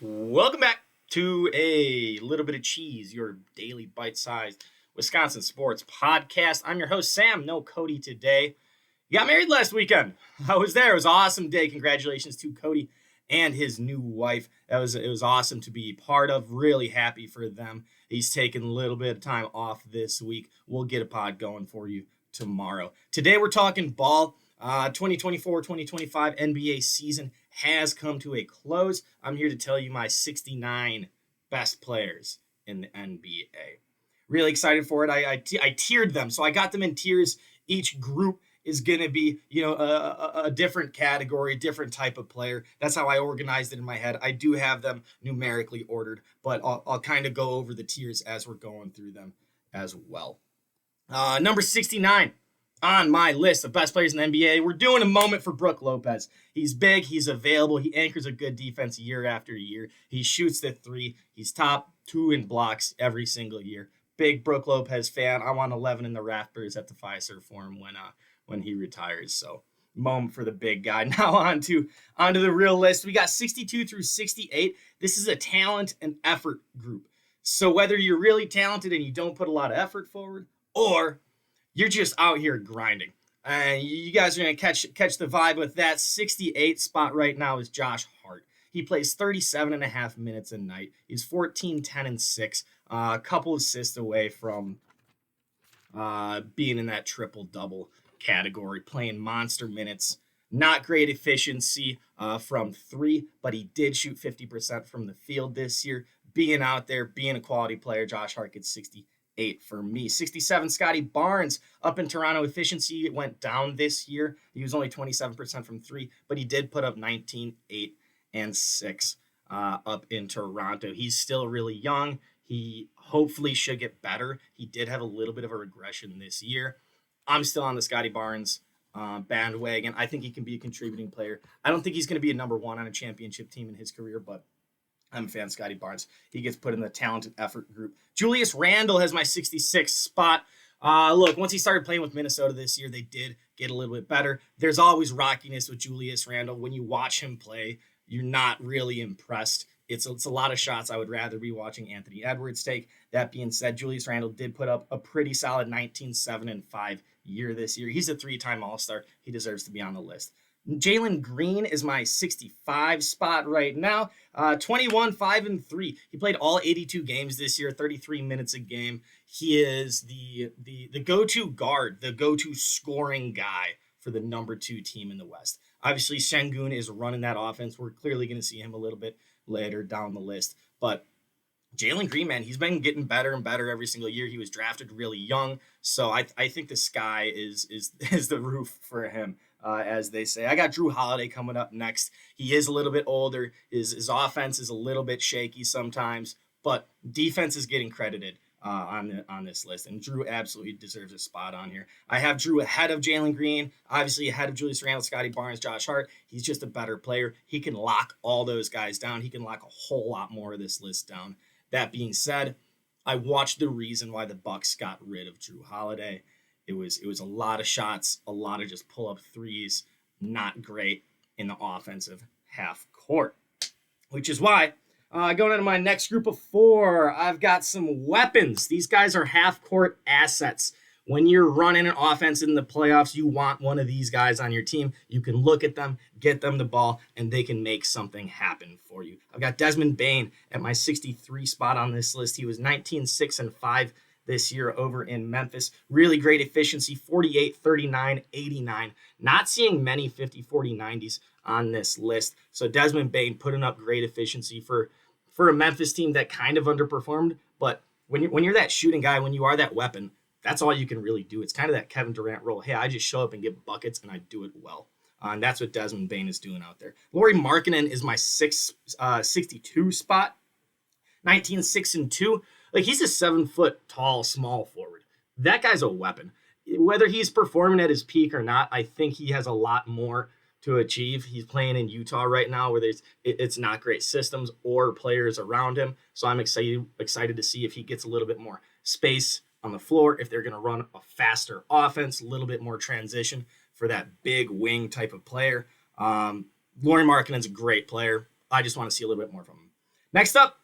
Welcome back to a little bit of cheese, your daily bite-sized Wisconsin sports podcast. I'm your host Sam. No Cody today. You got married last weekend. I was there. It was an awesome day. Congratulations to Cody and his new wife. It was awesome to be part of. Really happy for them. He's taking a little bit of time off this week. We'll get a pod going for you tomorrow. Today we're talking ball. 2024-2025 NBA season has come to a close. I'm here to tell you my 69 best players in the NBA. Really excited for it. I tiered them, so I got them in tiers. Each group is going to be, a different category, a different type of player. That's how I organized it in my head. I do have them numerically ordered, but I'll kind of go over the tiers as we're going through them as well. Number 69 on my list of best players in the NBA. We're doing a moment for Brook Lopez. He's big. He's available. He anchors a good defense year after year. He shoots the three. He's top 2 in blocks every single year. Big Brook Lopez fan. I want 11 in the rafters at the Fiserv Forum when he retires. So moment for the big guy. Now onto the real list. We got 62 through 68. This is a talent and effort group. So whether you're really talented and you don't put a lot of effort forward, or you're just out here grinding. And you guys are going to catch the vibe with that. 68 spot right now is Josh Hart. He plays 37 and a half minutes a night. He's 14, 10, and 6. A couple assists away from being in that triple-double category, playing monster minutes. Not great efficiency from 3, but he did shoot 50% from the field this year. Being out there, being a quality player, Josh Hart gets 68 for me. 67, Scotty Barnes. Up in Toronto, efficiency went down this year. He was only 27% from 3, but he did put up 19, 8, and 6 up in Toronto. He's still really young. He hopefully should get better. He did have a little bit of a regression this year. I'm still on the Scotty Barnes bandwagon. I think he can be a contributing player. I don't think he's going to be a number 1 on a championship team in his career, but I'm a fan of Scotty Barnes. He gets put in the talented effort group. Julius Randle has my 66 spot. Look, once he started playing with Minnesota this year, they did get a little bit better. There's always rockiness with Julius Randle. When you watch him play, you're not really impressed. It's a lot of shots I would rather be watching Anthony Edwards take. That being said, Julius Randle did put up a pretty solid 19, 7, and 5 year this year. He's a 3-time All-Star. He deserves to be on the list. Jalen Green is my 65 spot right now. 21, 5, and 3. He played all 82 games this year, 33 minutes a game. He is the go-to guard, the go-to scoring guy for the number 2 team in the West. Obviously, Sengun is running that offense. We're clearly going to see him a little bit later down the list. But Jalen Green, man, he's been getting better and better every single year. He was drafted really young, so I think the sky is the roof for him, as they say. I got Drew Holiday coming up next. He is a little bit older. His offense is a little bit shaky sometimes, but defense is getting credited on this list, and Drew absolutely deserves a spot on here. I have Drew ahead of Jalen Green, obviously ahead of Julius Randle, Scotty Barnes, Josh Hart. He's just a better player. He can lock all those guys down. He can lock a whole lot more of this list down. That being said, I watched the reason why the Bucks got rid of Drew Holiday. It was a lot of shots, a lot of just pull-up threes, not great in the offensive half court, which is why going into my next group of 4, I've got some weapons. These guys are half-court assets. When you're running an offense in the playoffs, you want one of these guys on your team. You can look at them, get them the ball, and they can make something happen for you. I've got Desmond Bane at my 63 spot on this list. He was 19, 6, and 5 this year over in Memphis. Really great efficiency, 48, 39, 89. Not seeing many 50, 40, 90s on this list. So Desmond Bane putting up great efficiency for a Memphis team that kind of underperformed. But when you're that shooting guy, when you are that weapon, that's all you can really do. It's kind of that Kevin Durant role. Hey, I just show up and get buckets, and I do it well. And that's what Desmond Bane is doing out there. Lauri Markkanen is my 62 spot. 19, 6, and 2. Like, he's a 7-foot tall, small forward. That guy's a weapon. Whether he's performing at his peak or not, I think he has a lot more to achieve. He's playing in Utah right now where it's not great systems or players around him. So I'm excited to see if he gets a little bit more space on the floor, if they're going to run a faster offense, a little bit more transition for that big wing type of player. Lauri Markkanen's a great player. I just want to see a little bit more from him. Next up,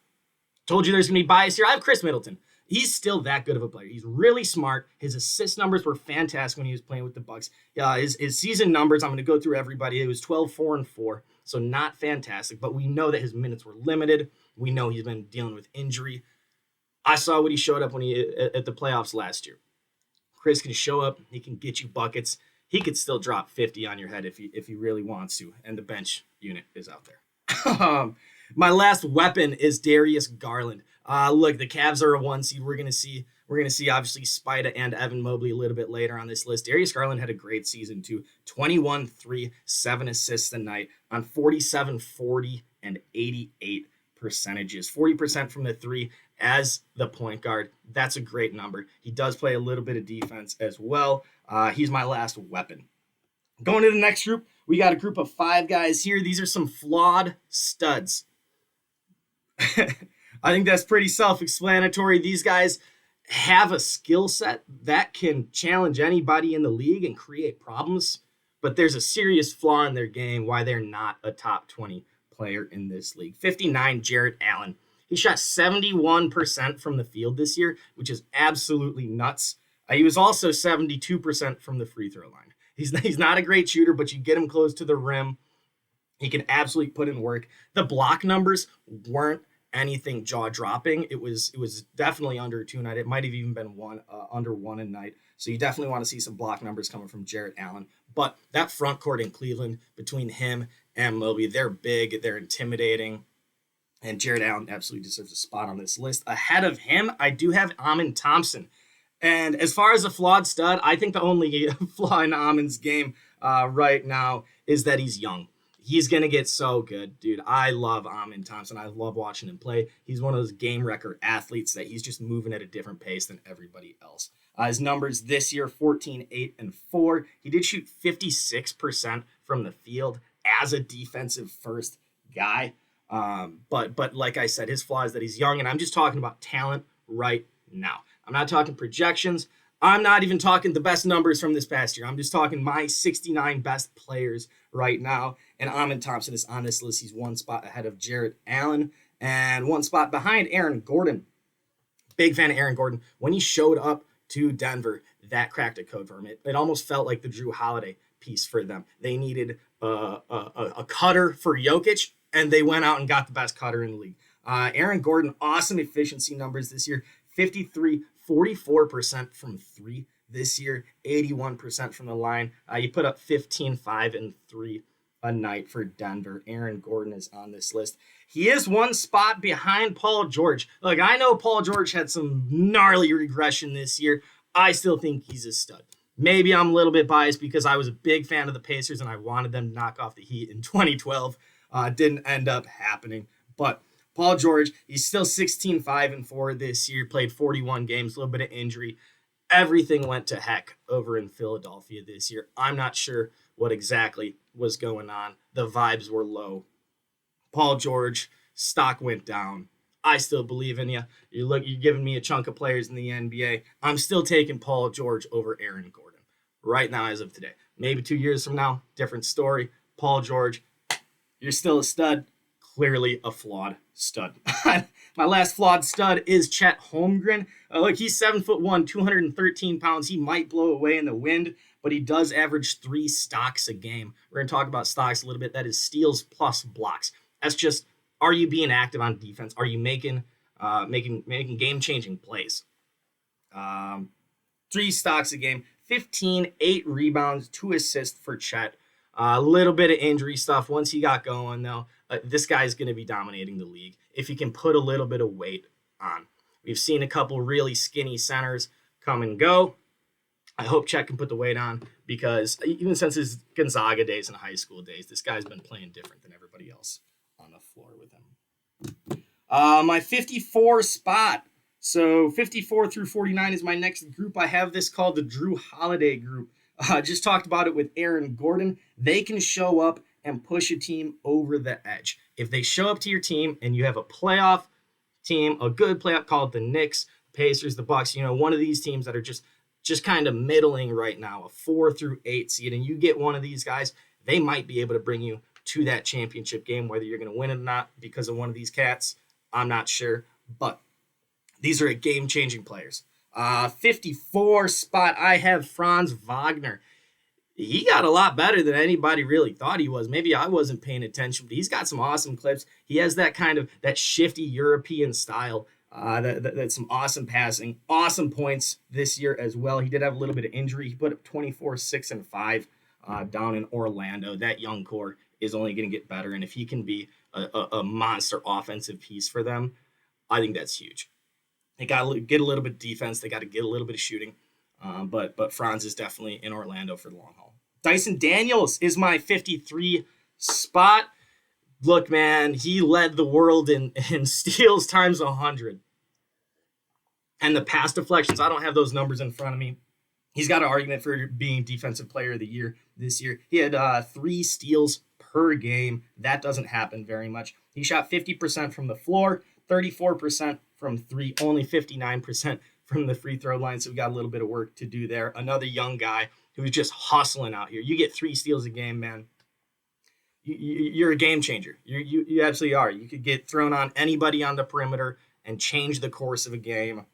told you there's going to be bias here. I have Chris Middleton. He's still that good of a player. He's really smart. His assist numbers were fantastic when he was playing with the Bucks. His season numbers, I'm going to go through everybody. It was 12, 4, and 4, so not fantastic, but we know that his minutes were limited. We know he's been dealing with injury. I saw what he showed up when at the playoffs last year. Chris can show up. He can get you buckets. He could still drop 50 on your head if he really wants to, and the bench unit is out there. My last weapon is Darius Garland. Look, the Cavs are a 1 seed. We're gonna see obviously Spida and Evan Mobley a little bit later on this list. Darius Garland had a great season too. 21, 3, 7 assists a night on 47, 40, and 88 percentages. 40% from the three as the point guard. That's a great number. He does play a little bit of defense as well. He's my last weapon. Going to the next group, we got a group of 5 guys here. These are some flawed studs. I think that's pretty self-explanatory. These guys have a skill set that can challenge anybody in the league and create problems, but there's a serious flaw in their game why they're not a top 20 player in this league. 59, Jarrett Allen. He shot 71% from the field this year, which is absolutely nuts. He was also 72% from the free throw line. He's not a great shooter, but you get him close to the rim, he can absolutely put in work. The block numbers weren't anything jaw-dropping. It was definitely under 2 a night. It might have even been under 1 a night. So you definitely want to see some block numbers coming from Jarrett Allen. But that front court in Cleveland between him and Mobley, they're big, they're intimidating, and Jarrett Allen absolutely deserves a spot on this list. Ahead of him, I do have Amen Thompson. And as far as a flawed stud, I think the only flaw in Amen's game right now is that he's young. He's going to get so good, dude. I love Amen Thompson. I love watching him play. He's one of those game record athletes that he's just moving at a different pace than everybody else. His numbers this year, 14, 8, and 4. He did shoot 56% from the field as a defensive first guy. But like I said, his flaw is that he's young, and I'm just talking about talent right now. I'm not talking projections. I'm not even talking the best numbers from this past year. I'm just talking my 69 best players right now. And Amen Thompson is on this list. He's 1 spot ahead of Jarrett Allen and 1 spot behind Aaron Gordon. Big fan of Aaron Gordon. When he showed up to Denver, that cracked a code for him. It almost felt like the Drew Holiday piece for them. They needed a cutter for Jokic, and they went out and got the best cutter in the league. Aaron Gordon, awesome efficiency numbers this year. 53, 44% from 3 this year, 81% from the line. You put up 15, 5, and 3 a night for Denver. Aaron Gordon is on this list. He is 1 spot behind Paul George. Look, I know Paul George had some gnarly regression this year. I still think he's a stud. Maybe I'm a little bit biased because I was a big fan of the Pacers and I wanted them to knock off the Heat in 2012. Didn't end up happening. But Paul George, he's still 16, 5, and 4 this year, played 41 games, a little bit of injury. Everything went to heck over in Philadelphia this year. I'm not sure what exactly was going on. The vibes were low. Paul George, stock went down. I still believe in you. You're giving me a chunk of players in the NBA. I'm still taking Paul George over Aaron Gordon right now as of today. Maybe 2 years from now, different story. Paul George, you're still a stud. Clearly a flawed stud. My last flawed stud is Chet Holmgren. Look, he's 7'1", 213 pounds. He might blow away in the wind, but he does average 3 stocks a game. We're going to talk about stocks a little bit. That is steals plus blocks. That's just, are you being active on defense? Are you making game-changing plays? 3 stocks a game, 15, 8 rebounds, 2 assists for Chet. A little bit of injury stuff. Once he got going, though, this guy's going to be dominating the league if he can put a little bit of weight on. We've seen a couple really skinny centers come and go. I hope Chet can put the weight on because even since his Gonzaga days and high school days, this guy's been playing different than everybody else on the floor with him. My 54 spot. So 54 through 49 is my next group. I have this called the Drew Holiday group. Just talked about it with Aaron Gordon. They can show up and push a team over the edge. If they show up to your team and you have a playoff team, a good playoff, call it the Knicks, Pacers, the Bucks, one of these teams that are just kind of middling right now, a 4 through 8 seed, and you get one of these guys, they might be able to bring you to that championship game, whether you're going to win it or not because of one of these cats. I'm not sure, but these are game-changing players. 54 spot, I have Franz Wagner. He got a lot better than anybody really thought he was. Maybe I wasn't paying attention, but he's got some awesome clips. He has that kind of that shifty European style. That's some awesome passing, awesome points this year as well. He did have a little bit of injury. He put up 24, 6, and 5 down in Orlando. That young core is only going to get better, and if he can be a monster offensive piece for them, I think that's huge. They got to get a little bit of defense. They got to get a little bit of shooting. But Franz is definitely in Orlando for the long haul. Dyson Daniels is my 53 spot. Look, man, he led the world in steals times 100. And the pass deflections, I don't have those numbers in front of me. He's got an argument for being Defensive Player of the Year this year. He had 3 steals per game. That doesn't happen very much. He shot 50% from the floor, 34% from 3, only 59% from the free throw line. So we got a little bit of work to do there. Another young guy who's just hustling out here. You get 3 steals a game, man. You're a game changer. You absolutely are. You could get thrown on anybody on the perimeter and change the course of a game.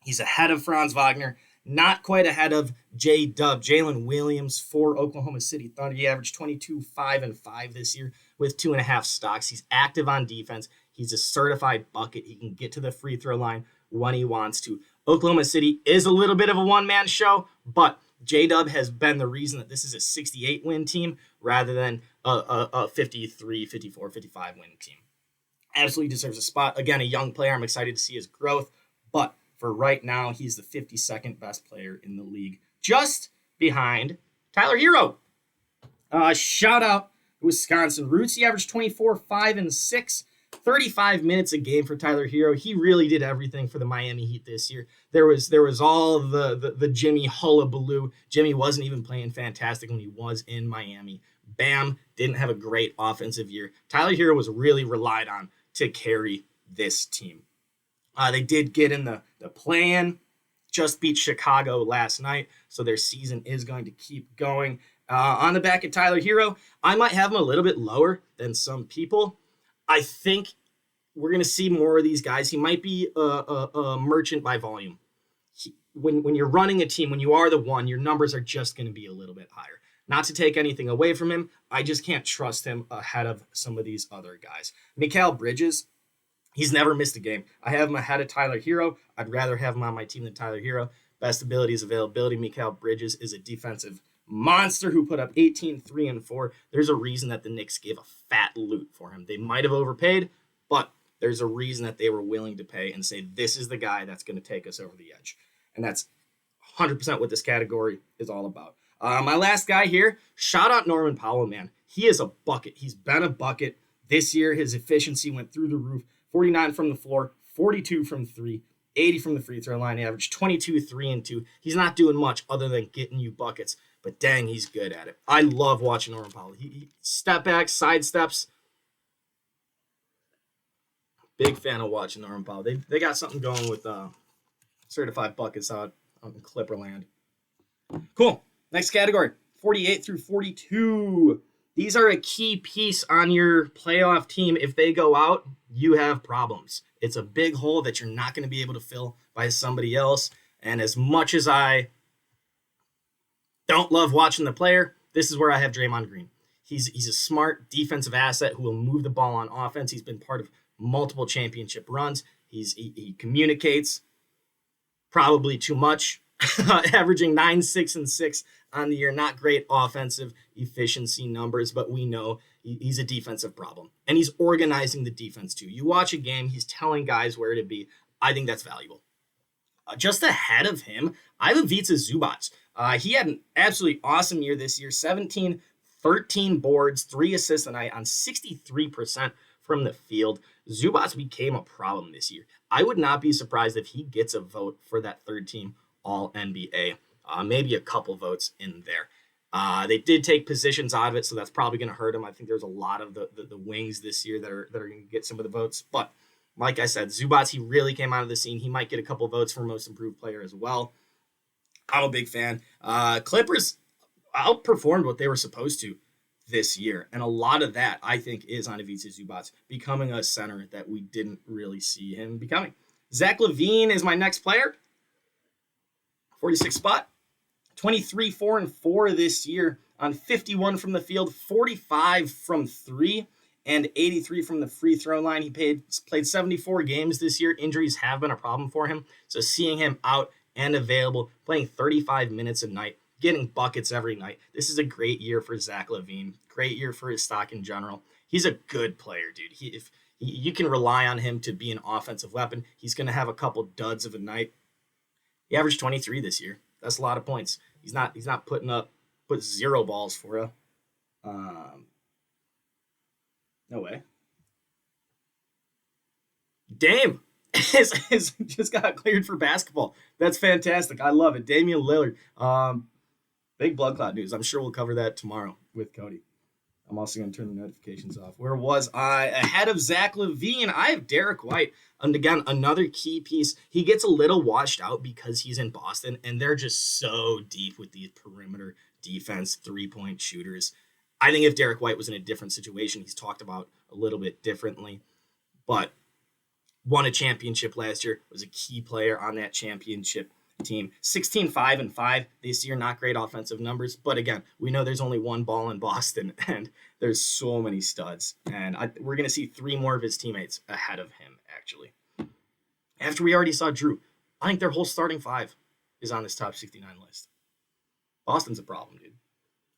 He's ahead of Franz Wagner, not quite ahead of J-Dub, Jalen Williams for Oklahoma City Thunder. He averaged 22, 5, and 5 this year with 2.5 stocks. He's active on defense. He's a certified bucket. He can get to the free throw line when he wants to. Oklahoma City is a little bit of a one-man show, but J-Dub has been the reason that this is a 68-win team rather than a 53, 54, 55-win team. Absolutely deserves a spot. Again, a young player. I'm excited to see his growth, but for right now, he's the 52nd best player in the league, just behind Tyler Hero. Shout out Wisconsin Roots. He averaged 24, 5, and 6. 35 minutes a game for Tyler Hero. He really did everything for the Miami Heat this year. There was all the Jimmy hullabaloo. Jimmy wasn't even playing fantastic when he was in Miami. Bam didn't have a great offensive year. Tyler Hero was really relied on to carry this team. They did get in the play-in, just beat Chicago last night, so their season is going to keep going. On the back of Tyler Hero, I might have him a little bit lower than some people. I think we're going to see more of these guys. He might be a merchant by volume. When you're running a team, when you are the one, your numbers are just going to be a little bit higher. Not to take anything away from him, I just can't trust him ahead of some of these other guys. Mikal Bridges, he's never missed a game. I have him ahead of Tyler Hero. I'd rather have him on my team than Tyler Hero. Best ability is availability. Mikal Bridges is a defensive monster who put up 18, 3, and 4. There's a reason that the Knicks gave a fat loot for him. They might have overpaid, but there's a reason that they were willing to pay and say, this is the guy that's going to take us over the edge. And that's 100% what this category is all about. My last guy here, shout out Norman Powell, man. He is a bucket. He's been a bucket. This year, his efficiency went through the roof. 49 from the floor, 42 from 3, 80 from the free throw line. He averaged 22, 3, and 2. He's not doing much other than getting you buckets, but dang, he's good at it. I love watching Norman Powell. He step back, side steps. Big fan of watching Norman Powell. They got something going with certified buckets out in Clipperland. Cool. Next category, 48 through 42. These are a key piece on your playoff team. If they go out, you have problems. It's a big hole that you're not going to be able to fill by somebody else. And as much as I don't love watching the player, this is where I have Draymond Green. He's a smart defensive asset who will move the ball on offense. He's been part of multiple championship runs. He communicates probably too much, averaging 9, 6, and 6 on the year. Not great offensive efficiency numbers, but we know he's a defensive problem. And he's organizing the defense too. You watch a game, he's telling guys where to be. I think that's valuable. Just ahead of him, I have Ivica Zubac. He had an absolutely awesome year this year. 17, 13 boards, 3 assists a night on 63% from the field. Zubac became a problem this year. I would not be surprised if he gets a vote for that third team All-NBA. Maybe a couple votes in there. They did take positions out of it, so that's probably going to hurt him. I think there's a lot of the wings this year that are going to get some of the votes. But like I said, Zubac, he really came out of the scene. He might get a couple votes for most improved player as well. I'm a big fan. Clippers outperformed what they were supposed to. this year. And a lot of that, I think, is on Ivica Zubac becoming a center that we didn't really see him becoming. Zach LaVine is my next player. 46 spot. 23, 4, and 4 this year on 51 from the field, 45 from 3, and 83 from the free throw line. He played 74 games this year. Injuries have been a problem for him. So seeing him out and available, playing 35 minutes a night, getting buckets every night. This is a great year for Zach LaVine. Great year for his stock in general. He's a good player, dude. If you can rely on him to be an offensive weapon, he's going to have a couple duds of a night. He averaged 23 this year. That's a lot of points. He's not put 0 balls for you. No way. Dame is just got cleared for basketball. That's fantastic. I love it. Damian Lillard. Big blood clot news. I'm sure we'll cover that tomorrow with Cody. I'm also going to turn the notifications off. Where was I? Ahead of Zach LaVine, I have Derek White. And again, another key piece. He gets a little washed out because he's in Boston, and they're just so deep with the perimeter defense, 3-point shooters. I think if Derek White was in a different situation, he's talked about a little bit differently. But won a championship last year, was a key player on that championship team. 16, 5, and 5 this year. Not great offensive numbers, but again, we know there's only one ball in Boston, and there's so many studs. And we're going to see 3 more of his teammates ahead of him, actually. After we already saw Drew, I think their whole starting 5 is on this top 69 list. Boston's a problem, dude.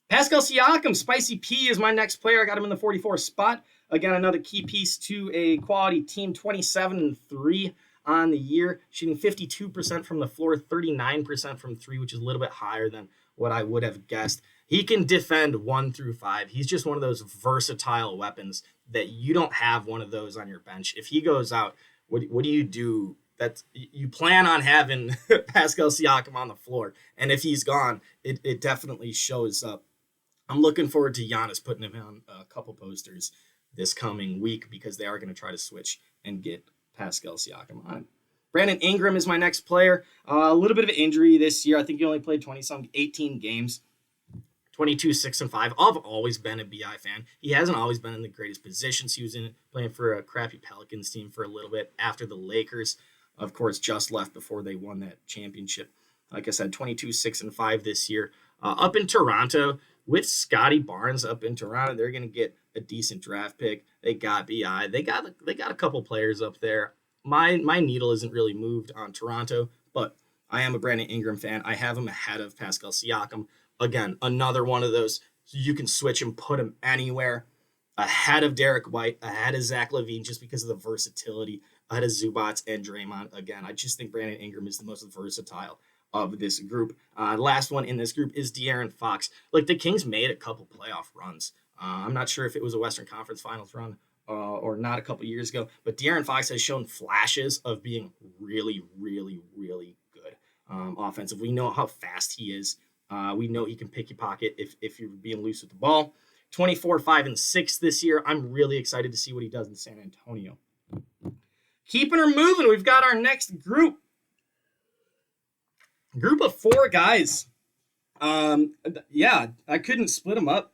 Pascal Siakam, Spicy P, is my next player. I got him in the 44 spot. Again, another key piece to a quality team, 27-3 on the year, shooting 52% from the floor, 39% from 3, which is a little bit higher than what I would have guessed. He can defend 1 through 5. He's just one of those versatile weapons that you don't have one of those on your bench. If he goes out, what do you do? You plan on having Pascal Siakam on the floor, and if he's gone, it definitely shows up. I'm looking forward to Giannis putting him on a couple posters this coming week because they are going to try to switch and get Pascal Siakam on. Brandon Ingram is my next player. A little bit of an injury this year. I think he only played 18 games. 22, 6, and 5. I've always been a BI fan. He hasn't always been in the greatest positions. He was playing for a crappy Pelicans team for a little bit after the Lakers, of course, just left before they won that championship. Like I said, 22, 6, and 5 this year. Up in Toronto with Scotty Barnes up in Toronto, they're going to get a decent draft pick. They got BI. They got a couple players up there. My needle isn't really moved on Toronto, but I am a Brandon Ingram fan. I have him ahead of Pascal Siakam. Again, another one of those. So you can switch and put him anywhere. Ahead of Derek White, ahead of Zach LaVine, just because of the versatility. Ahead of Zubac and Draymond. Again, I just think Brandon Ingram is the most versatile of this group. Last one in this group is De'Aaron Fox. Like, the Kings made a couple playoff runs. I'm not sure if it was a Western Conference Finals run or not a couple years ago, but De'Aaron Fox has shown flashes of being really, really, really good offensive. We know how fast he is. We know he can pick your pocket if you're being loose with the ball. 24, 5, and 6 this year. I'm really excited to see what he does in San Antonio. Keeping her moving, we've got our next group. Group of 4 guys. I couldn't split them up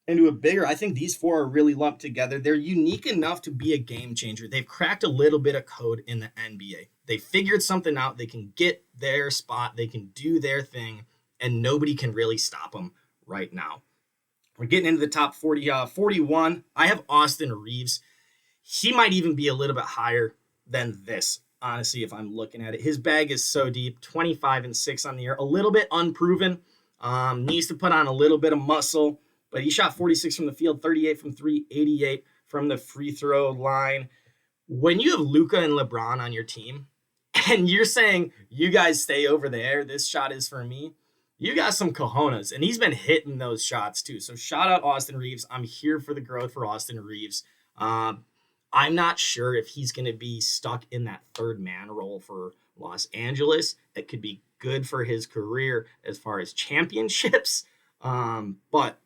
into a bigger. I think these 4 are really lumped together. They're unique enough to be a game changer. They've cracked a little bit of code in the NBA. They figured something out. They can get their spot. They can do their thing, and nobody can really stop them right now. We're getting into the top 41. I have Austin Reeves. He might even be a little bit higher than this, honestly, if I'm looking at it. His bag is so deep, 25 and 6 on the year, a little bit unproven, needs to put on a little bit of muscle, but he shot 46 from the field, 38 from 3, 88 from the free throw line. When you have Luka and LeBron on your team, and you're saying, you guys stay over there, this shot is for me, you got some cojones, and he's been hitting those shots too. So shout out Austin Reeves. I'm here for the growth for Austin Reeves. I'm not sure if he's going to be stuck in that third man role for Los Angeles. It could be good for his career as far as championships, but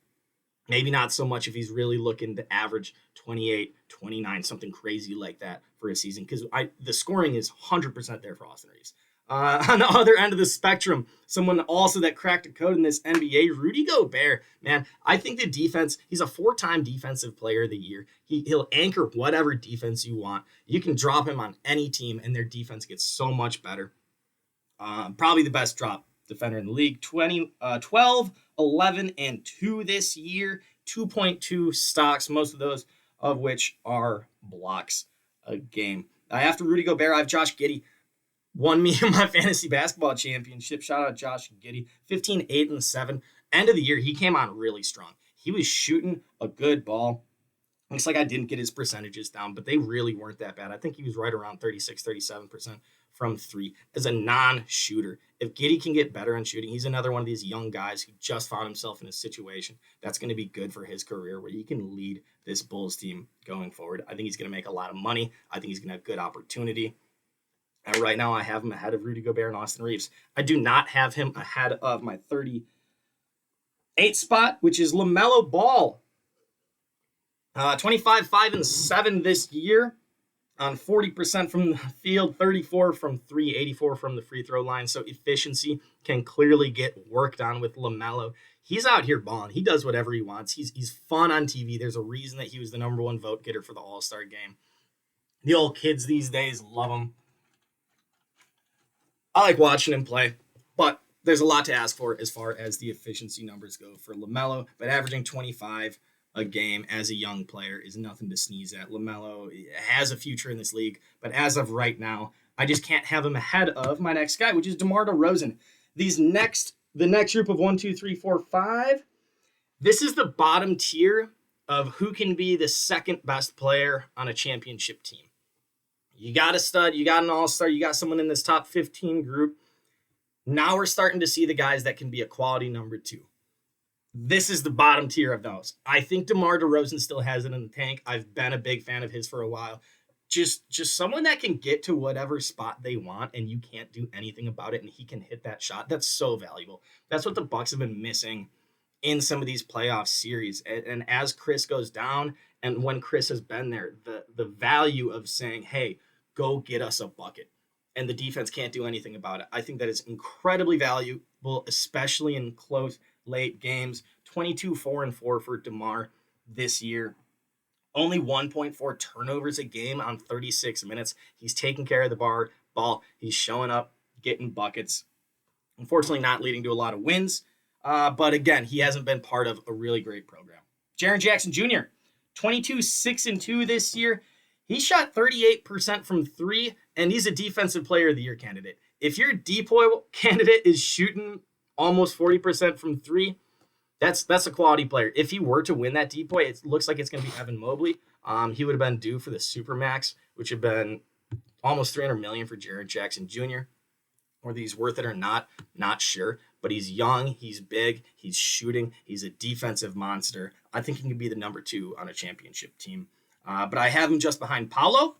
maybe not so much if he's really looking to average 28, 29, something crazy like that for a season, because the scoring is 100% there for Austin Reeves. On the other end of the spectrum, someone also that cracked a code in this NBA, Rudy Gobert. Man, I think the defense, he's a 4-time defensive player of the year. He'll anchor whatever defense you want. You can drop him on any team, and their defense gets so much better. Probably the best drop defender in the league. 12, 11, and 2 this year. 2.2 stocks, most of those of which are blocks a game. After Rudy Gobert, I have Josh Giddey. Won me my fantasy basketball championship. Shout out Josh Giddey. 15, 8, and 7. End of the year, he came on really strong. He was shooting a good ball. Looks like I didn't get his percentages down, but they really weren't that bad. I think he was right around 36, 37% from 3 as a non-shooter. If Giddey can get better on shooting, he's another one of these young guys who just found himself in a situation that's going to be good for his career where he can lead this Bulls team going forward. I think he's going to make a lot of money. I think he's going to have good opportunity. And right now I have him ahead of Rudy Gobert and Austin Reeves. I do not have him ahead of my 38 spot, which is LaMelo Ball. 25, 5, and 7 this year on 40% from the field, 34 from 3, 84 from the free throw line. So efficiency can clearly get worked on with LaMelo. He's out here balling. He does whatever he wants. He's fun on TV. There's a reason that he was the number 1 vote getter for the All-Star game. The old kids these days love him. I like watching him play, but there's a lot to ask for as far as the efficiency numbers go for LaMelo, but averaging 25 a game as a young player is nothing to sneeze at. LaMelo has a future in this league, but as of right now, I just can't have him ahead of my next guy, which is DeMar DeRozan. The next group of 1, 2, 3, 4, 5, this is the bottom tier of who can be the second best player on a championship team. You got a stud, you got an all-star, you got someone in this top 15 group. Now we're starting to see the guys that can be a quality number 2. This is the bottom tier of those. I think DeMar DeRozan still has it in the tank. I've been a big fan of his for a while. Just someone that can get to whatever spot they want and you can't do anything about it and he can hit that shot. That's so valuable. That's what the Bucks have been missing in some of these playoff series. And as Chris goes down and when Chris has been there, the value of saying, hey, go get us a bucket. And the defense can't do anything about it. I think that is incredibly valuable, especially in close, late games. 22, 4, and 4 for DeMar this year. Only 1.4 turnovers a game on 36 minutes. He's taking care of the ball. He's showing up, getting buckets. Unfortunately, not leading to a lot of wins. But again, he hasn't been part of a really great program. Jaren Jackson Jr., 22, 6, and 2 this year. He shot 38% from 3, and he's a defensive player of the year candidate. If your DPOY candidate is shooting almost 40% from 3, that's a quality player. If he were to win that DPOY, it looks like it's going to be Evan Mobley. He would have been due for the Supermax, which would have been almost $300 million for Jaren Jackson Jr. Whether he's worth it or not sure. But he's young, he's big, he's shooting, he's a defensive monster. I think he can be the number 2 on a championship team. But I have him just behind Paolo.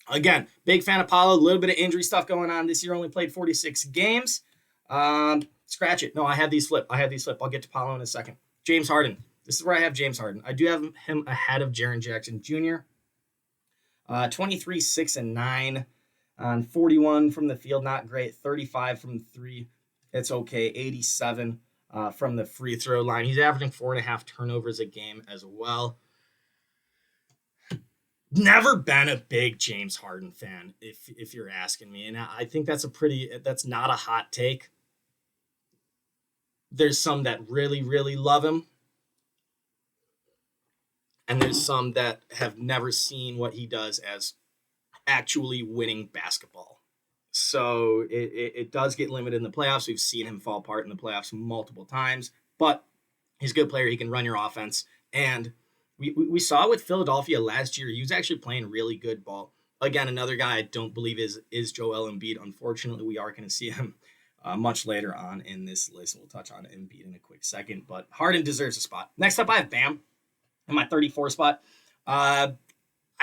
Again, big fan of Paolo. A little bit of injury stuff going on this year. Only played 46 games. Scratch it. No, I have these flip. I'll get to Paolo in a second. James Harden. This is where I have James Harden. I do have him ahead of Jaren Jackson Jr. 23, 6, and 9 on 41 from the field. Not great. 35 from 3. It's okay. 87 from the free throw line. He's averaging 4.5 turnovers a game as well. Never been a big James Harden fan, if you're asking me. And I think that's not a hot take. There's some that really, really love him. And there's some that have never seen what he does as actually winning basketball. So it does get limited in the playoffs. We've seen him fall apart in the playoffs multiple times. But he's a good player. He can run your offense. And we saw with Philadelphia last year, he was actually playing really good ball. Again, another guy I don't believe is Joel Embiid. Unfortunately, we are going to see him much later on in this list. We'll touch on Embiid in a quick second, but Harden deserves a spot. Next up, I have Bam in my 34 spot. I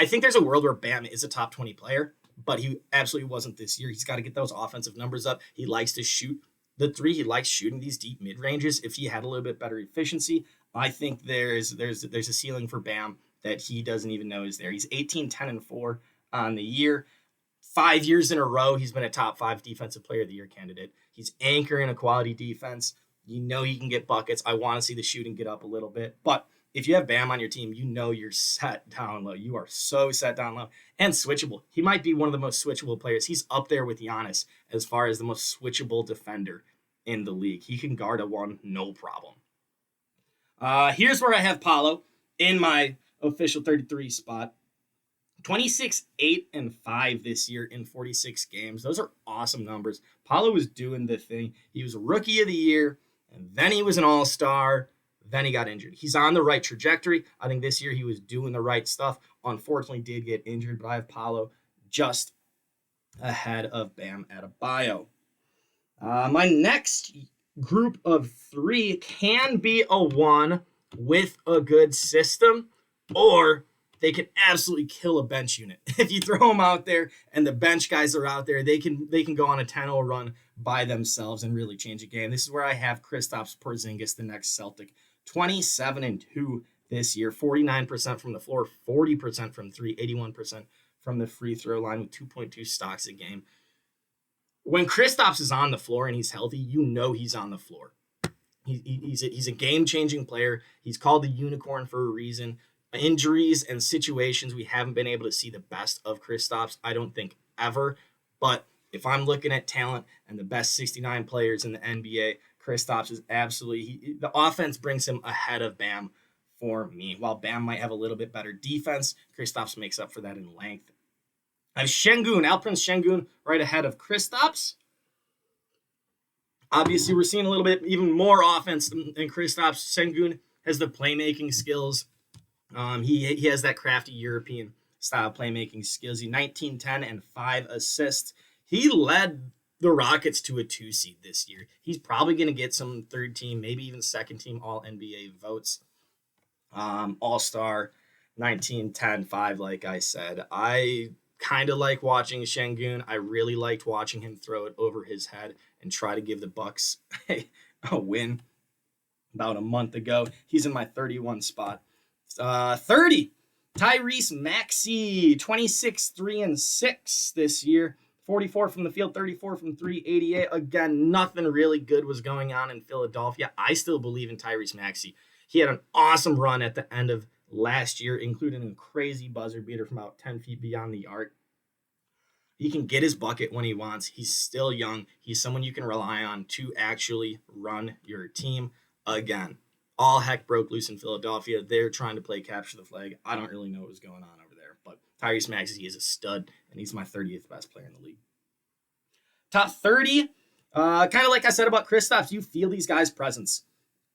think there's a world where Bam is a top 20 player, but he absolutely wasn't this year. He's got to get those offensive numbers up. He likes to shoot the 3. He likes shooting these deep mid-ranges. If he had a little bit better efficiency, I think there's a ceiling for Bam that he doesn't even know is there. He's 18, 10, and 4 on the year. 5 years in a row, he's been a top 5 defensive player of the year candidate. He's anchoring a quality defense. You know he can get buckets. I want to see the shooting get up a little bit. But if you have Bam on your team, you know you're set down low. You are so set down low and switchable. He might be one of the most switchable players. He's up there with Giannis as far as the most switchable defender in the league. He can guard a one, no problem. Here's where I have Paolo in my official 33 spot. 26, 8, and 5 this year in 46 games. Those are awesome numbers. Paolo was doing the thing. He was rookie of the year, and then he was an all-star. Then he got injured. He's on the right trajectory. I think this year he was doing the right stuff. Unfortunately, did get injured, but I have Paolo just ahead of Bam Adebayo. My next group of 3 can be a 1 with a good system, or they can absolutely kill a bench unit. If you throw them out there and the bench guys are out there, they can go on a 10-0 run by themselves and really change a game. This is where I have Kristaps Porzingis, the next Celtic. 27-2 this year, 49% from the floor, 40% from 3, 81% from the free throw line with 2.2 stocks a game. When Kristaps is on the floor and he's healthy, you know he's on the floor. He's a game-changing player. He's called the unicorn for a reason. Injuries and situations, we haven't been able to see the best of Kristaps, I don't think, ever. But if I'm looking at talent and the best 69 players in the NBA, Kristaps is absolutely, the offense brings him ahead of Bam for me. While Bam might have a little bit better defense, Kristaps makes up for that in length. I have Şengün, Alperen Şengün, right ahead of Kristaps. Obviously, we're seeing a little bit even more offense than Kristaps. Şengün has the playmaking skills. He has that crafty European style playmaking skills. He 19, 10, and 5 assists. He led the Rockets to a 2 seed this year. He's probably going to get some third team, maybe even second team all NBA votes. All-star, 19, 10, 5, like I said. I kind of like watching Şengün. I really liked watching him throw it over his head and try to give the Bucks a win about a month ago. He's in my 31 spot. 30, Tyrese Maxey, 26, 3, and 6 this year. 44 from the field, 34 from 3, 88. Again, nothing really good was going on in Philadelphia. I still believe in Tyrese Maxey. He had an awesome run at the end of last year, including a crazy buzzer beater from about 10 feet beyond the arc. He can get his bucket when he wants. He's still young. He's someone you can rely on to actually run your team. Again, all heck broke loose in Philadelphia. They're trying to play capture the flag. I don't really know what was going on over there, but Tyrese Maxey is a stud, and he's my 30th best player in the league. Top 30, kind of like I said about Kristaps, you feel these guys' presence.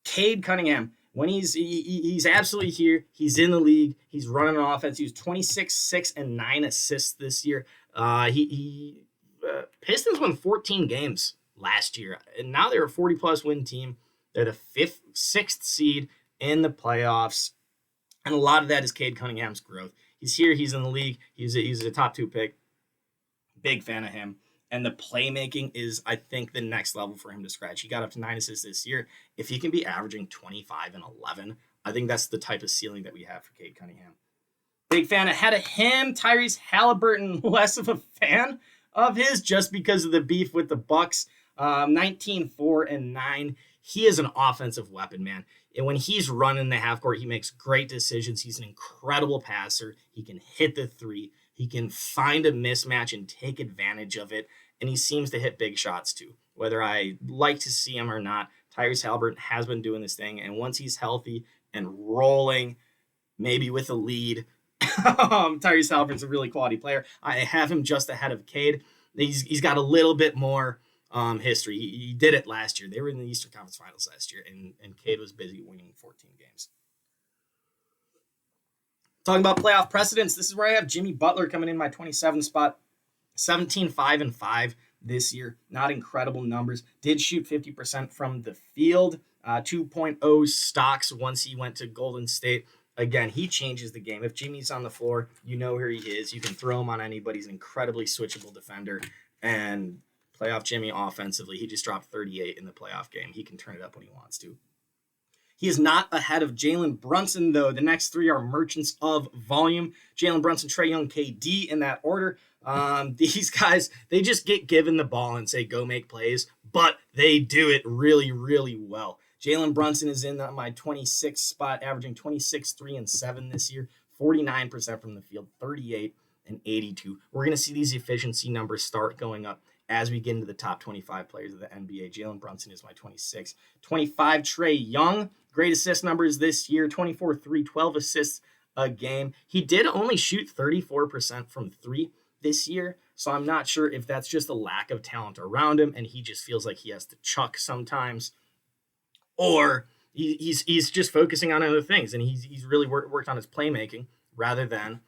Cade Cunningham, when he's absolutely here, he's in the league, he's running an offense. He was 26, 6, and 9 assists this year. Pistons won 14 games last year, and now they're a 40-plus win team. They're the 5th, 6th seed in the playoffs, and a lot of that is Cade Cunningham's growth. He's here, he's in the league, he's a top 2 pick. Big fan of him. And the playmaking is, I think, the next level for him to scratch. He got up to 9 assists this year. If he can be averaging 25 and 11, I think that's the type of ceiling that we have for Cade Cunningham. Big fan ahead of him, Tyrese Halliburton, less of a fan of his just because of the beef with the Bucks. 19, 4, and 9. He is an offensive weapon, man. And when he's running the half court, he makes great decisions. He's an incredible passer. He can hit the three. He can find a mismatch and take advantage of it. And he seems to hit big shots too. Whether I like to see him or not, Tyrese Halliburton has been doing this thing. And once he's healthy and rolling, maybe with a lead, Tyrese Halliburton's a really quality player. I have him just ahead of Cade. He's got a little bit more history. He did it last year. They were in the Eastern Conference Finals last year, and Cade was busy winning 14 games. Talking about playoff precedents, this is where I have Jimmy Butler coming in my 27 spot. 17, 5, and 5 this year. Not incredible numbers. Did shoot 50% from the field. 2.0 stocks once he went to Golden State. Again, he changes the game. If Jimmy's on the floor, you know where he is. You can throw him on anybody. He's an incredibly switchable defender. And playoff Jimmy offensively, he just dropped 38 in the playoff game. He can turn it up when he wants to. He is not ahead of Jalen Brunson, though. The next three are merchants of volume. Jalen Brunson, Trae Young, KD in that order. These guys, they just get given the ball and say, go make plays, but they do it really, really well. Jalen Brunson is in my 26th spot, averaging 26, 3, and 7 this year, 49% from the field, 38 and 82. We're going to see these efficiency numbers start going up as we get into the top 25 players of the NBA. Jalen Brunson is my 26. 25, Trae Young. Great assist numbers this year, 24, 3, 12 assists a game. He did only shoot 34% from three this year, so I'm not sure if that's just a lack of talent around him and he just feels like he has to chuck sometimes, or he's just focusing on other things and he's really worked on his playmaking rather than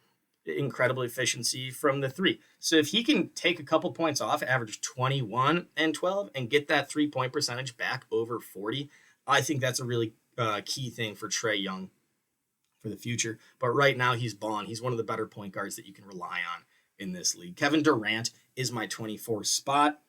incredible efficiency from the three. So if he can take a couple points off, average 21 and 12, and get that 3-point percentage back over 40, I think that's a really key thing for Trae Young for the future. But right now he's balling. He's one of the better point guards that you can rely on in this league. Kevin Durant is my 24 spot.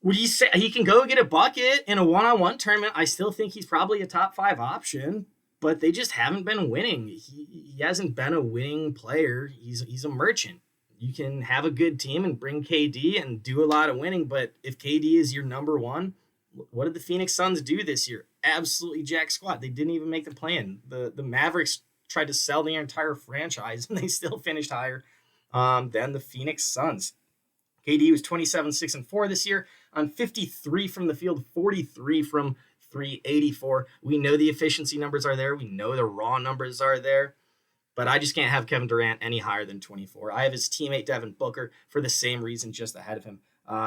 Would you say he can go get a bucket in a one-on-one tournament? I still think he's probably a top 5 option, but they just haven't been winning. He hasn't been a winning player. He's a merchant. You can have a good team and bring KD and do a lot of winning, but if KD is your number one, what did the Phoenix Suns do this year? Absolutely jack squat. They didn't even make the play-in. The Mavericks tried to sell the entire franchise, and they still finished higher than the Phoenix Suns. KD was 27, 6, and 4 this year on 53 from the field, 43 from 384. We know the efficiency numbers are there. We know the raw numbers are there. But I just can't have Kevin Durant any higher than 24. I have his teammate Devin Booker for the same reason, just ahead of him.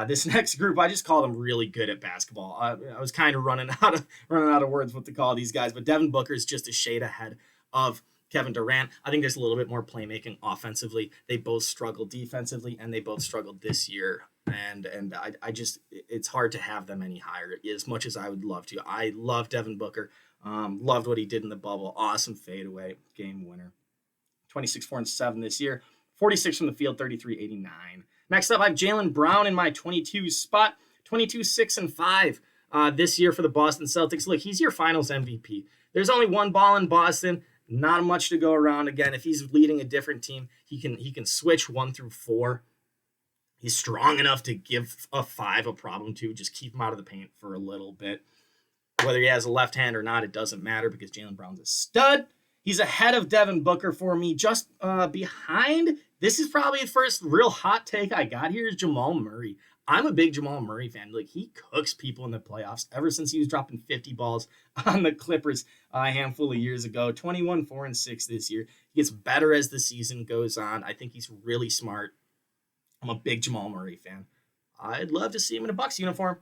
This next group, I just call them really good at basketball. I was kind of running out of words what to call these guys, but Devin Booker is just a shade ahead of Kevin Durant. I think there's a little bit more playmaking offensively. They both struggled defensively, and they both struggled this year. And I just, it's hard to have them any higher as much as I would love to. I love Devin Booker. Loved what he did in the bubble. Awesome fadeaway game winner. 26, 4, and 7 this year. 46 from the field, 33, 89. Next up, I have Jaylen Brown in my 22 spot. 22, 6, and 5 this year for the Boston Celtics. Look, he's your finals MVP. There's only one ball in Boston. Not much to go around. Again, if he's leading a different team, he can switch 1 through 4. He's strong enough to give a 5 a problem to. Just keep him out of the paint for a little bit. Whether he has a left hand or not, it doesn't matter because Jaylen Brown's a stud. He's ahead of Devin Booker for me. Just behind, this is probably the first real hot take I got here, is Jamal Murray. I'm a big Jamal Murray fan. Like, he cooks people in the playoffs ever since he was dropping 50 balls on the Clippers a handful of years ago. 21, 4, and 6 this year. He gets better as the season goes on. I think he's really smart. I'm a big Jamal Murray fan. I'd love to see him in a Bucks uniform.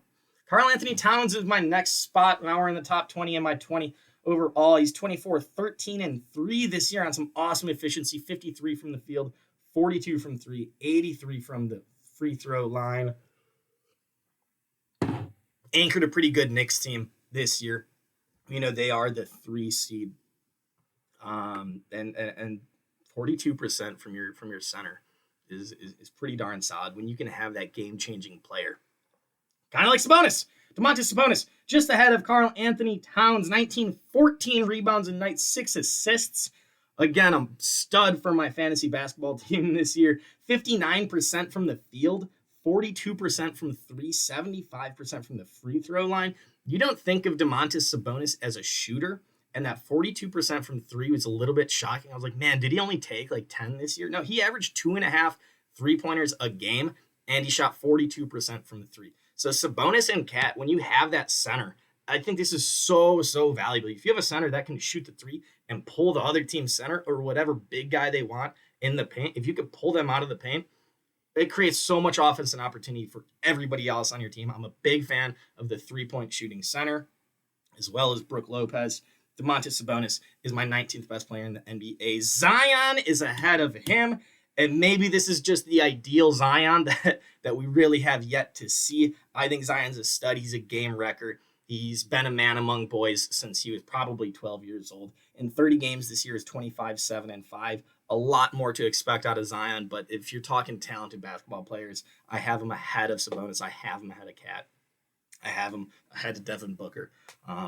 Karl-Anthony Towns is my next spot. Now we're in the top 20 in my 20 overall. He's 24, 13, and 3 this year on some awesome efficiency. 53 from the field, 42 from 3, 83 from the free throw line. Anchored a pretty good Knicks team this year. You know, they are the 3 seed. And 42% from your center is pretty darn solid when you can have that game-changing player. Kind of like Sabonis. Domantas Sabonis, just ahead of Karl-Anthony Towns, 19, 14 rebounds a night, 6 assists. Again, I'm stud for my fantasy basketball team this year. 59% from the field, 42% from 3, 75% from the free throw line. You don't think of Domantas Sabonis as a shooter, and that 42% from 3 was a little bit shocking. I was like, man, did he only take like 10 this year? No, he averaged 2.5 3-pointers a game, and he shot 42% from the 3. So Sabonis and Cat, when you have that center, I think this is so valuable. If you have a center that can shoot the 3 and pull the other team's center or whatever big guy they want in the paint, if you could pull them out of the paint, it creates so much offense and opportunity for everybody else on your team. I'm a big fan of the 3-point shooting center, as well as Brook Lopez. Domantas Sabonis is my 19th best player in the NBA. Zion is ahead of him, and maybe this is just the ideal Zion that we really have yet to see. I think Zion's a stud. He's a game wrecker. He's been a man among boys since he was probably 12 years old. In 30 games this year is 25, 7, and 5. A lot more to expect out of Zion, but if you're talking talented basketball players, I have him ahead of Sabonis. I have him ahead of Cat. I have him ahead of Devin Booker,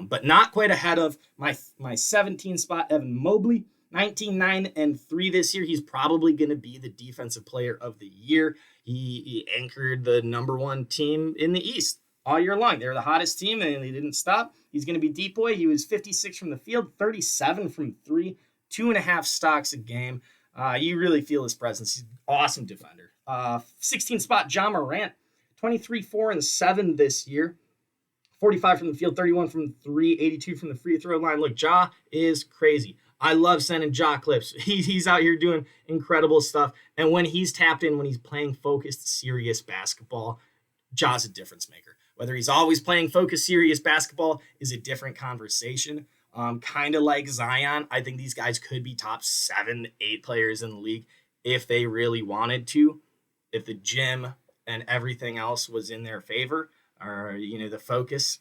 but not quite ahead of my 17 spot, Evan Mobley. 19-9-3 this year. He's probably going to be the defensive player of the year. He anchored the number one team in the East all year long. They're the hottest team, and they didn't stop. He's going to be deep boy. He was 56 from the field, 37 from three, 2.5 stocks a game. You really feel his presence. He's an awesome defender. 16 spot, Ja Morant, 23, 4, and 7 this year. 45 from the field, 31 from three, 82 from the free throw line. Look, Ja is crazy. I love sending Ja clips. He's out here doing incredible stuff. And when he's tapped in, when he's playing focused, serious basketball, Ja's a difference maker. Whether he's always playing focused, serious basketball is a different conversation. Kind of like Zion, I think these guys could be top 7, 8 players in the league if they really wanted to, if the gym and everything else was in their favor, or, the focus.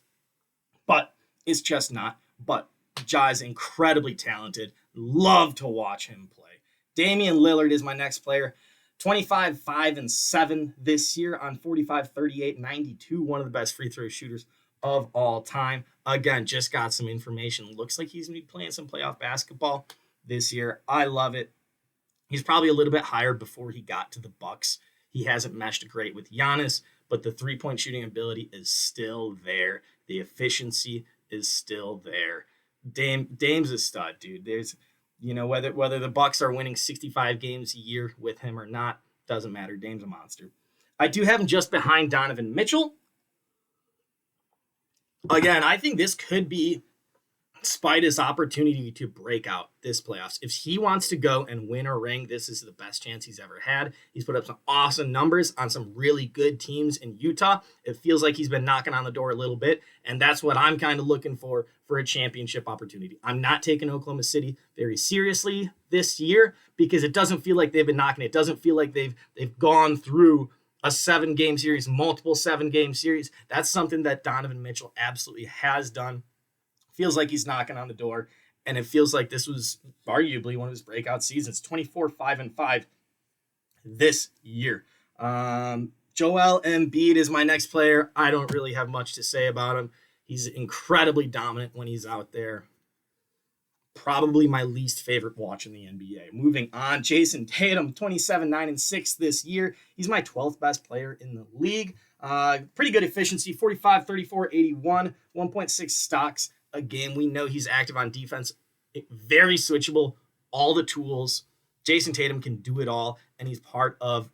But it's just not. But Ja is incredibly talented. Love to watch him play. Damian Lillard is my next player. 25, 5, and 7 this year on 45, 38, 92. One of the best free throw shooters of all time. Again, just got some information. Looks like he's going to be playing some playoff basketball this year. I love it. He's probably a little bit higher before he got to the Bucks. He hasn't meshed great with Giannis, but the three-point shooting ability is still there. The efficiency is still there. Dame's a stud, dude. There's, whether the Bucks are winning 65 games a year with him or not, doesn't matter. Dame's a monster. I do have him just behind Donovan Mitchell. Again, I think this could be Spider's opportunity to break out this playoffs. If he wants to go and win a ring, this is the best chance he's ever had. He's put up some awesome numbers on some really good teams in Utah. It feels like he's been knocking on the door a little bit, and that's what I'm kind of looking for a championship opportunity. I'm not taking Oklahoma City very seriously this year because it doesn't feel like they've been knocking. It doesn't feel like they've gone through a 7-game series, multiple 7-game series. That's something that Donovan Mitchell absolutely has done. Feels like he's knocking on the door, and it feels like this was arguably one of his breakout seasons. 24, 5, and 5 this year. Joel Embiid is my next player. I don't really have much to say about him. He's incredibly dominant when he's out there. Probably my least favorite watch in the NBA. Moving on, Jason Tatum, 27, 9, and 6 this year. He's my 12th best player in the league. Pretty good efficiency, 45, 34, 81, 1.6 stocks a game. We know he's active on defense, very switchable, all the tools. Jason Tatum can do it all, and he's part of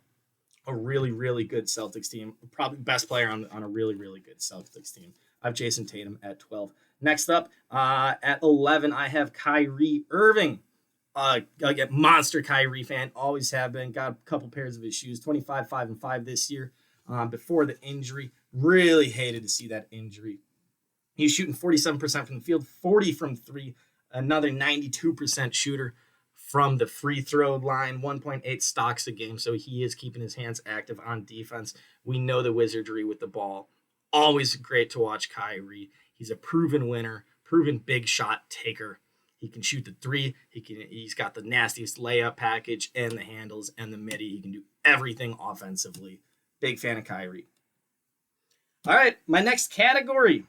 a really, really good Celtics team. Probably best player on a really, really good Celtics team. I have Jason Tatum at 12. Next up, at 11, I have Kyrie Irving. Again, monster Kyrie fan, always have been. Got a couple pairs of his shoes, 25, 5, and 5 this year. Before the injury, really hated to see that injury. He's shooting 47% from the field, 40 from three, another 92% shooter from the free throw line, 1.8 stocks a game. So he is keeping his hands active on defense. We know the wizardry with the ball. Always great to watch Kyrie. He's a proven winner, proven big shot taker. He can shoot the three. He's got the nastiest layup package and the handles and the midi. He can do everything offensively. Big fan of Kyrie. All right, my next category,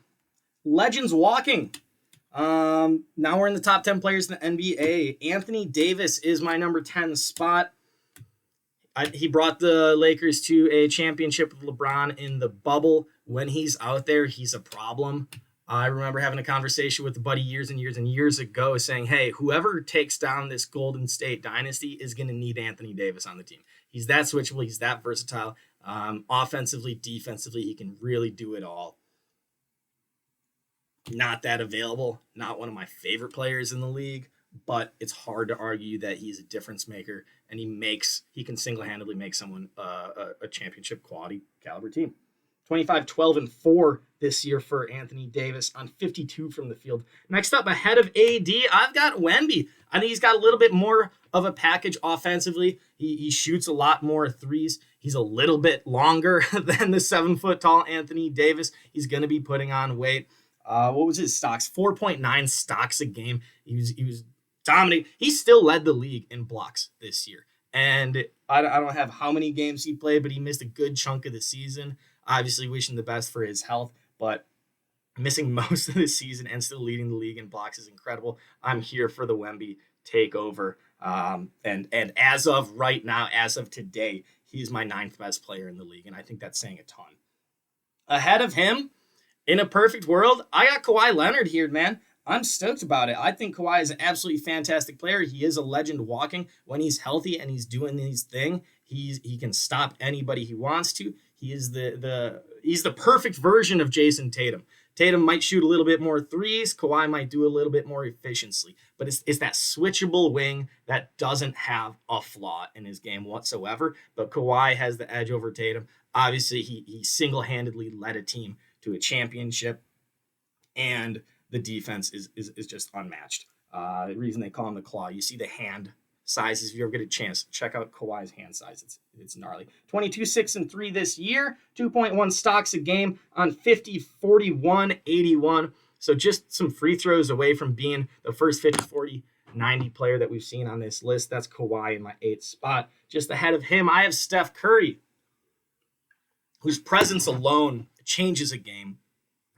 legends walking. Now we're in the top 10 players in the NBA. Anthony Davis is my number 10 spot. He brought the Lakers to a championship with LeBron in the bubble. When he's out there, he's a problem. I remember having a conversation with a buddy years and years and years ago saying, hey, whoever takes down this Golden State dynasty is going to need Anthony Davis on the team. He's that switchable. He's that versatile. Offensively, defensively, he can really do it all. Not that available. Not one of my favorite players in the league, but it's hard to argue that he's a difference maker, and he can single-handedly make someone a championship quality caliber team. 25, 12, and 4 this year for Anthony Davis on 52 from the field. Next up, ahead of AD, I've got Wemby. I think he's got a little bit more of a package offensively. He shoots a lot more threes. He's a little bit longer than the 7-foot-tall Anthony Davis. He's going to be putting on weight. What was his stocks? 4.9 stocks a game. He was dominating. He still led the league in blocks this year. And I don't have how many games he played, but he missed a good chunk of the season. Obviously wishing the best for his health. but missing most of the season and still leading the league in blocks is incredible. I'm here for the Wemby takeover. And as of right now, as of today, he's my 9th best player in the league, and I think that's saying a ton. Ahead of him, in a perfect world, I got Kawhi Leonard here, man. I'm stoked about it. I think Kawhi is an absolutely fantastic player. He is a legend walking. When he's healthy and he's doing his thing, he can stop anybody he wants to. He is he's the perfect version of Jason Tatum. Tatum might shoot a little bit more threes. Kawhi might do a little bit more efficiently. But it's that switchable wing that doesn't have a flaw in his game whatsoever. But Kawhi has the edge over Tatum. Obviously, he single-handedly led a team to a championship. And the defense is just unmatched. The reason they call him the Claw, you see the hand sizes. If you ever get a chance, check out Kawhi's hand size. It's gnarly. 22, 6, and 3 this year. 2.1 stocks a game on 50, 41, 81. So just some free throws away from being the first 50, 40, 90 player that we've seen on this list. That's Kawhi in my 8th spot. Just ahead of him, I have Steph Curry, whose presence alone changes a game.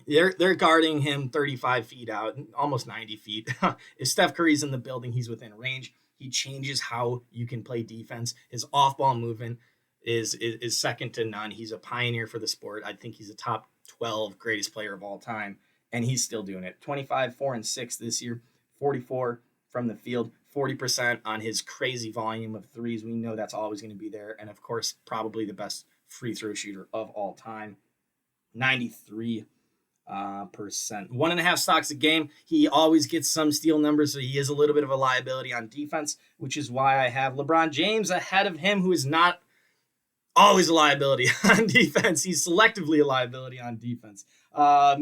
They're guarding him 35 feet out, almost 90 feet. If Steph Curry's in the building, he's within range. He changes how you can play defense. His off-ball movement is second to none. He's a pioneer for the sport. I think he's a top 12 greatest player of all time, and he's still doing it. 25, 4, and 6 this year, 44 from the field, 40% on his crazy volume of threes. We know that's always going to be there, and of course, probably the best free throw shooter of all time. 93%. 1.5 stocks a game. He always gets some steal numbers, so he is a little bit of a liability on defense, which is why I have LeBron James ahead of him, who is not always a liability on defense. He's selectively a liability on defense,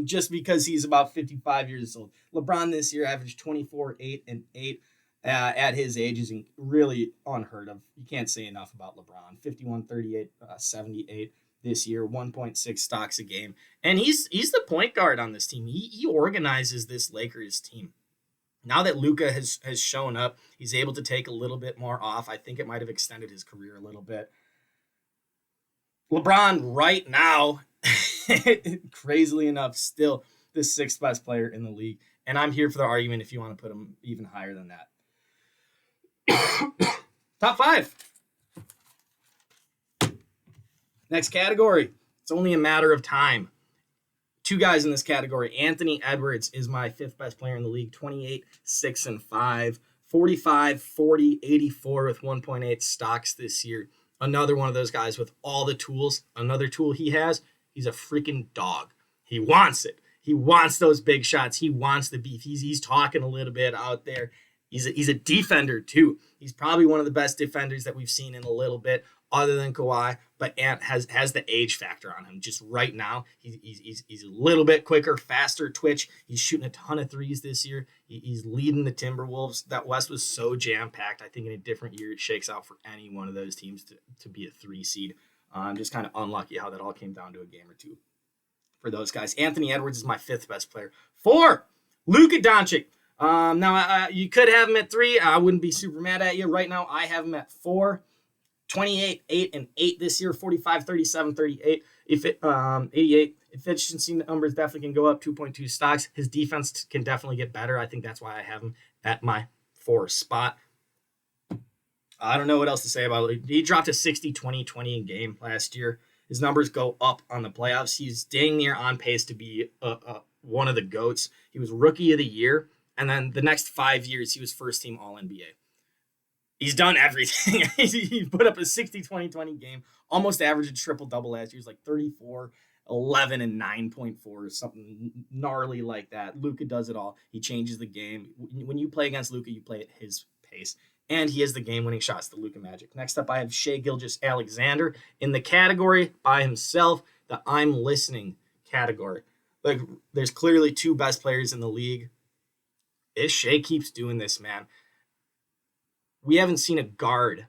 just because he's about 55 years old. LeBron this year averaged 24, 8, and 8 at his age is really unheard of. You can't say enough about LeBron. 51, 38, 78. This year, 1.6 stocks a game. And he's the point guard on this team. He organizes this Lakers team. Now that Luka has shown up, he's able to take a little bit more off. I think it might have extended his career a little bit. LeBron right now, crazily enough, still the 6th best player in the league. And I'm here for the argument if you want to put him even higher than that. Top 5. Next category. It's only a matter of time. 2 guys in this category. Anthony Edwards is my 5th best player in the league. 28, 6, and 5. 45, 40, 84 with 1.8 stocks this year. Another one of those guys with all the tools. Another tool he has, he's a freaking dog. He wants it. He wants those big shots. He wants the beef. He's talking a little bit out there. He's a defender too. He's probably one of the best defenders that we've seen in a little bit, other than Kawhi. But Ant has the age factor on him. Just right now, he's a little bit quicker, faster twitch. He's shooting a ton of threes this year. He's leading the Timberwolves. That West was so jam-packed. I think in a different year, it shakes out for any one of those teams to be a 3 seed. Just kind of unlucky how that all came down to a game or two for those guys. Anthony Edwards is my 5th best player. 4, Luka Doncic. Now, you could have him at 3. I wouldn't be super mad at you. Right now, I have him at 4. 28, 8, and 8 this year. 45, 37, 38. 88. Efficiency numbers definitely can go up. 2.2 stocks. His defense can definitely get better. I think that's why I have him at my 4 spot. I don't know what else to say about it. He dropped a 60, 20, 20 in game last year. His numbers go up on the playoffs. He's dang near on pace to be one of the GOATs. He was Rookie of the Year. And then the next 5 years, he was first team All-NBA. He's done everything. He put up a 60, 20, 20 game, almost averaged a triple-double last year. He was like 34, 11, and 9.4 or something gnarly like that. Luka does it all. He changes the game. When you play against Luka, you play at his pace. And he has the game-winning shots, the Luka Magic. Next up, I have Shai Gilgeous-Alexander in the category by himself, the I'm listening category. Like, there's clearly 2 best players in the league. If Shai keeps doing this, man, we haven't seen a guard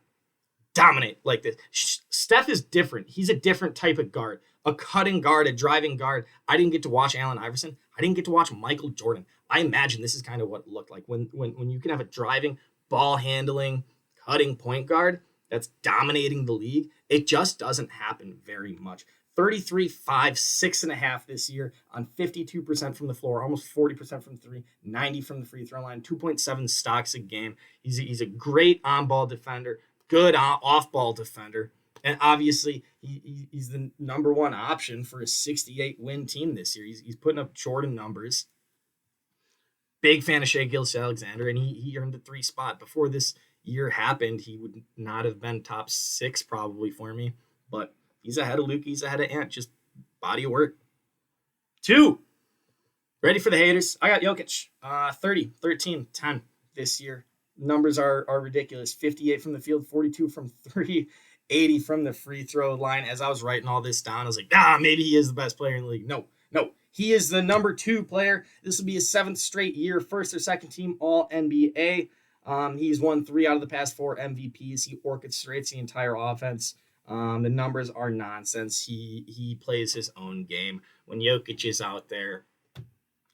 dominate like this. Steph is different. He's a different type of guard. A cutting guard, a driving guard. I didn't get to watch Allen Iverson. I didn't get to watch Michael Jordan. I imagine this is kind of what it looked like. When you can have a driving, ball handling, cutting point guard that's dominating the league, it just doesn't happen very much. 33, 5, 6.5 this year on 52% from the floor, almost 40% from three, 90 from the free throw line, 2.7 stocks a game. He's a great on-ball defender, good off-ball defender. And obviously, he's the number one option for a 68-win team this year. He's putting up Jordan numbers. Big fan of Shai Gilgeous-Alexander, and he earned the 3 spot. Before this year happened, he would not have been top 6 probably for me. But he's ahead of Luke. He's ahead of Ant. Just body of work. 2. Ready for the haters? I got Jokic. 30, 13, 10 this year. Numbers are ridiculous. 58 from the field, 42 from 3, 80 from the free throw line. As I was writing all this down, I was like, maybe he is the best player in the league. No. He is the number 2 player. This will be his 7th straight year, first or second team All-NBA. He's won 3 out of the past 4 MVPs. He orchestrates the entire offense. The numbers are nonsense. He plays his own game. When Jokic is out there,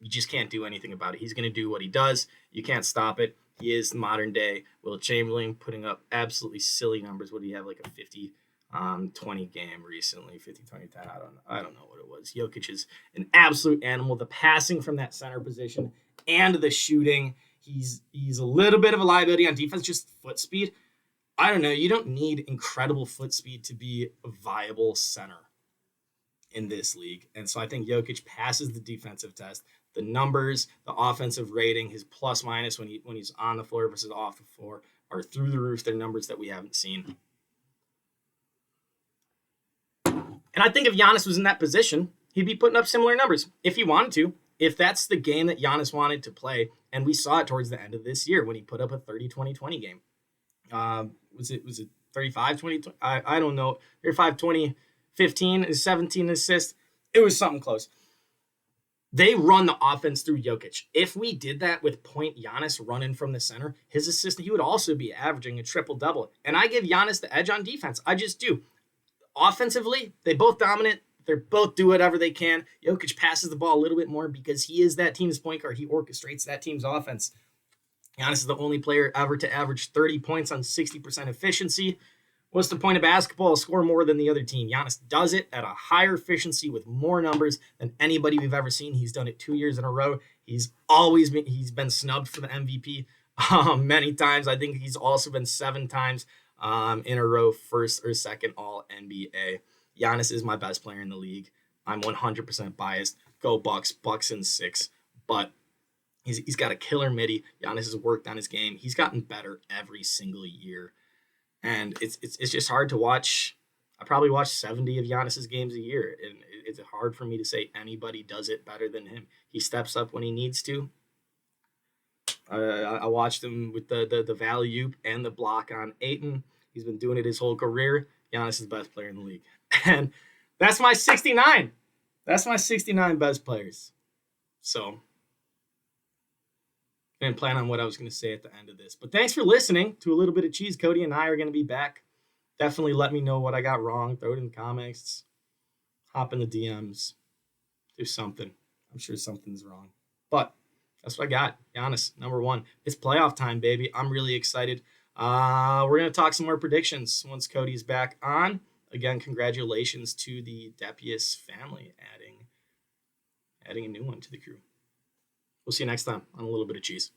you just can't do anything about it. He's going to do what he does. You can't stop it. He is modern day Will Chamberlain, putting up absolutely silly numbers. What do you have, like a 50-20 game recently? 50-20-10. I don't know what it was. Jokic is an absolute animal. The passing from that center position and the shooting. He's a little bit of a liability on defense, just foot speed. I don't know. You don't need incredible foot speed to be a viable center in this league. And so I think Jokic passes the defensive test. The numbers, the offensive rating, his plus minus when he's on the floor versus off the floor are through the roof. They're numbers that we haven't seen. And I think if Giannis was in that position, he'd be putting up similar numbers if he wanted to. If that's the game that Giannis wanted to play, and we saw it towards the end of this year when he put up a 30-20-20 game. Was it 35-20? I don't know. 35-20, 15, 17 assists. It was something close. They run the offense through Jokic. If we did that with point Giannis running from the center, his assist, he would also be averaging a triple-double. And I give Giannis the edge on defense. I just do. Offensively, they both dominant. They both do whatever they can. Jokic passes the ball a little bit more because he is that team's point guard. He orchestrates that team's offense. Giannis is the only player ever to average 30 points on 60% efficiency. What's the point of basketball? Score more than the other team. Giannis does it at a higher efficiency with more numbers than anybody we've ever seen. He's done it 2 years in a row. He's been snubbed for the MVP many times. I think he's also been 7 times in a row, first or second All-NBA. Giannis is my best player in the league. I'm 100% biased. Go Bucks. Bucks in 6. But he's got a killer midi. Giannis has worked on his game. He's gotten better every single year. And it's just hard to watch. I probably watch 70 of Giannis's games a year. And it's hard for me to say anybody does it better than him. He steps up when he needs to. I watched him with the value and the block on Ayton. He's been doing it his whole career. Giannis is the best player in the league. And that's my 69. That's my 69 best players. So I didn't plan on what I was going to say at the end of this. But thanks for listening to A Little Bit of Cheese. Cody and I are going to be back. Definitely let me know what I got wrong. Throw it in the comments. Hop in the DMs. Do something. I'm sure something's wrong. But that's what I got. Giannis, number 1. It's playoff time, baby. I'm really excited. We're going to talk some more predictions once Cody's back on. Again, congratulations to the Depius family adding a new one to the crew. We'll see you next time on A Little Bit of Cheese.